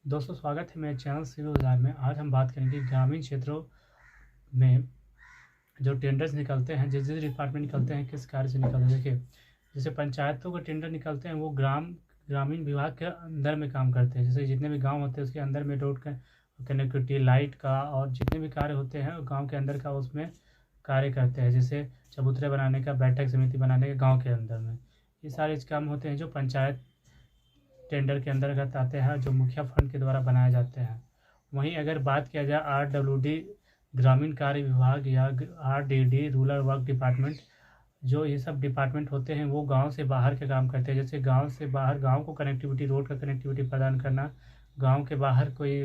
दोस्तों स्वागत है मेरे चैनल सिविल बाजार में। आज हम बात करेंगे ग्रामीण क्षेत्रों में जो टेंडर्स निकलते हैं, जिस जिस डिपार्टमेंट निकलते हैं, किस कार्य से निकलते हैं। देखिए, जैसे पंचायतों का टेंडर निकलते हैं वो ग्रामीण विभाग के अंदर में काम करते हैं। जैसे जितने भी गांव होते हैं उसके अंदर में रोड का कनेक्टिविटी, लाइट का और जितने भी कार्य होते हैं गाँव के अंदर का उसमें कार्य करते हैं। जैसे चबूतरे बनाने का, बैठक समिति बनाने का गाँव के अंदर में, ये सारे काम होते हैं जो पंचायत टेंडर के अंतर्गत आते हैं, जो मुखिया फंड के द्वारा बनाए जाते हैं। वहीं अगर बात किया जाए RWD ग्रामीण कार्य विभाग या RDD रूरल वर्क डिपार्टमेंट, जो ये सब डिपार्टमेंट होते हैं वो गांव से बाहर के काम करते हैं। जैसे गांव से बाहर गांव को कनेक्टिविटी, रोड का कनेक्टिविटी प्रदान करना, गांव के बाहर कोई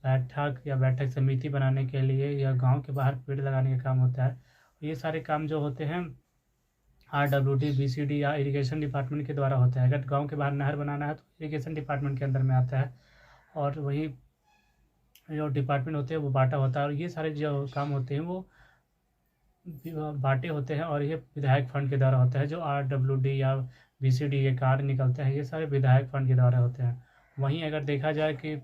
बैठक समिति बनाने के लिए या गांव के बाहर पेड़ लगाने का काम होता है। ये सारे काम जो होते हैं RWD BCD या इरिगेशन डिपार्टमेंट के द्वारा होता है। अगर गांव के बाहर नहर बनाना है तो इरिगेशन डिपार्टमेंट के अंदर में आता है, और वही जो डिपार्टमेंट होते हैं वो बाटा होता है। और ये सारे जो काम होते हैं वो बाटे होते हैं और ये विधायक फंड के द्वारा होता है। जो RWD या BCD के कार्य निकलते हैं ये सारे विधायक फंड के द्वारा होते हैं। वहीं अगर देखा जाए कि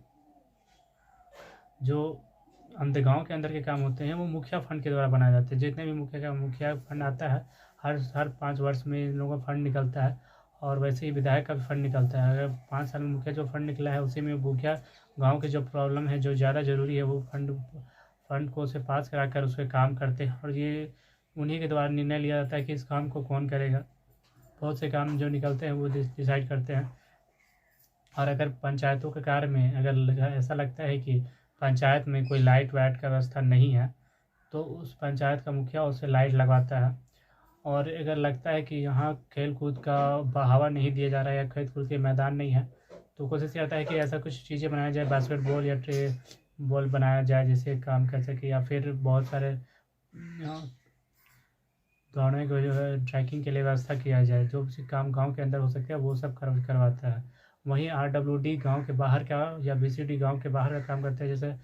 जो अंदर गाँव के अंदर के काम होते हैं वो मुखिया फंड के द्वारा बनाए जाते हैं। जितने भी मुखिया फंड आता है, हर 5 वर्ष में इन लोगों का फंड निकलता है, और वैसे ही विधायक का भी फंड निकलता है। अगर 5 साल में मुखिया जो फंड निकला है उसी में मुखिया गांव के जो प्रॉब्लम है, जो ज़्यादा ज़रूरी है, वो फंड को उसे पास करा कर उस पर काम करते हैं, और ये उन्हीं के द्वारा निर्णय लिया जाता है कि इस काम को कौन करेगा। बहुत से काम जो निकलते हैं वो डिसाइड करते हैं। और अगर पंचायतों के कार्य में अगर ऐसा लगता है कि पंचायत में कोई लाइट वाइट का व्यवस्था नहीं है तो उस पंचायत का मुखिया उसे लाइट लगवाता है। और अगर लगता है कि यहाँ खेल कूद का बढ़ावा नहीं दिया जा रहा है या खेल कूद के मैदान नहीं है तो कोशिश करता है कि ऐसा कुछ चीज़ें बनाया जाए, बास्केटबॉल या बॉल बनाया जाए जिससे काम कर सके, या फिर बहुत सारे दौड़ने को जो है ट्रैकिंग के लिए व्यवस्था किया जाए। जो भी काम गांव के अंदर हो सकता है वो सब करवाता है। वहीं RWD गांव के बाहर का या BCD गांव के बाहर का काम करते हैं। जैसे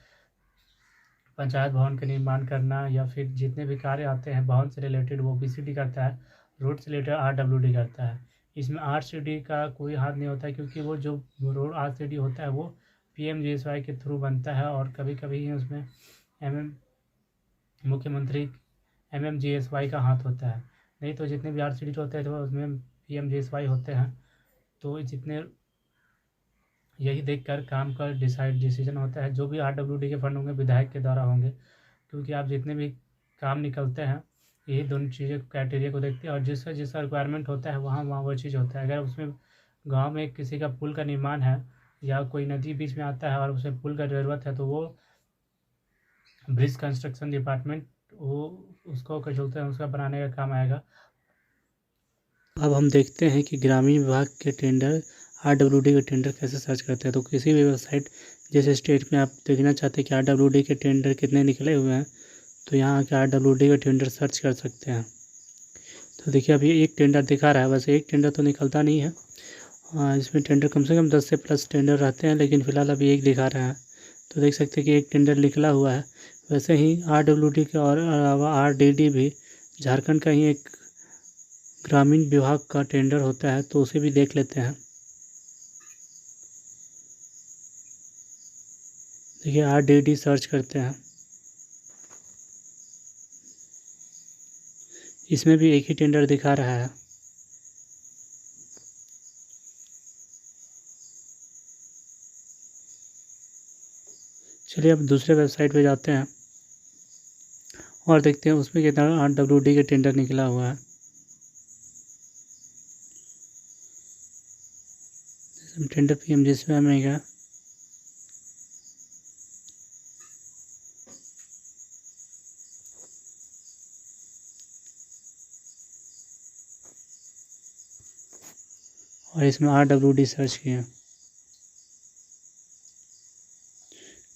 पंचायत भवन का निर्माण करना या फिर जितने भी कार्य आते हैं भवन से रिलेटेड वो BCD करता है, रोड से रिलेटेड RWD करता है। इसमें RCD का कोई हाथ नहीं होता है, क्योंकि वो जो रोड RCD होता है वो PMGSY के थ्रू बनता है, और कभी कभी उसमें मुख्यमंत्री MMGSY का हाथ होता है। नहीं तो जितने भी RCD होते हैं तो उसमें PMGSY होते हैं। तो जितने यही देखकर काम का डिसीजन होता है। जो भी RWD के फंड होंगे विधायक के द्वारा होंगे, क्योंकि आप जितने भी काम निकलते हैं यही दोनों चीज़ें क्राइटेरिया को देखते हैं, और जिसका रिक्वायरमेंट होता है वहाँ वो चीज़ होता है। अगर उसमें गांव में किसी का पुल का निर्माण है या कोई नदी बीच में आता है और उसे पुल का ज़रूरत है तो वो ब्रिज कंस्ट्रक्शन डिपार्टमेंट वो उसको क्या बोलते हैं, उसका बनाने का काम आएगा। अब हम देखते हैं कि ग्रामीण विभाग के टेंडर RWD के टेंडर कैसे सर्च करते हैं। तो किसी भी वेबसाइट जिस स्टेट में आप देखना चाहते हैं कि RWD के टेंडर कितने निकले हुए हैं तो यहाँ आके RWD के टेंडर सर्च कर सकते हैं। तो देखिए अभी एक टेंडर दिखा रहा है, वैसे एक टेंडर तो निकलता नहीं है। इसमें टेंडर कम से कम 10 से प्लस टेंडर रहते हैं, लेकिन फ़िलहाल अभी एक दिखा रहा है। तो देख सकते हैं कि एक टेंडर निकला हुआ है। वैसे ही RWD के और अलावा RDD भी झारखंड का ही एक ग्रामीण विभाग का टेंडर होता है, तो उसे भी देख लेते हैं। देखिए RDD सर्च करते हैं, इसमें भी एक ही टेंडर दिखा रहा है। चलिए अब दूसरे वेबसाइट पे जाते हैं और देखते हैं उसमें कितना RWD के टेंडर निकला हुआ है। टेंडर PMGSY में गया, और इसमें RWD सर्च किया,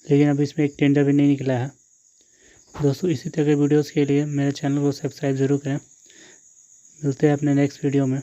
लेकिन अब इसमें एक टेंडर भी नहीं निकला है। दोस्तों इसी तरह के वीडियोस के लिए मेरे चैनल को सब्सक्राइब ज़रूर करें। मिलते हैं अपने नेक्स्ट वीडियो में।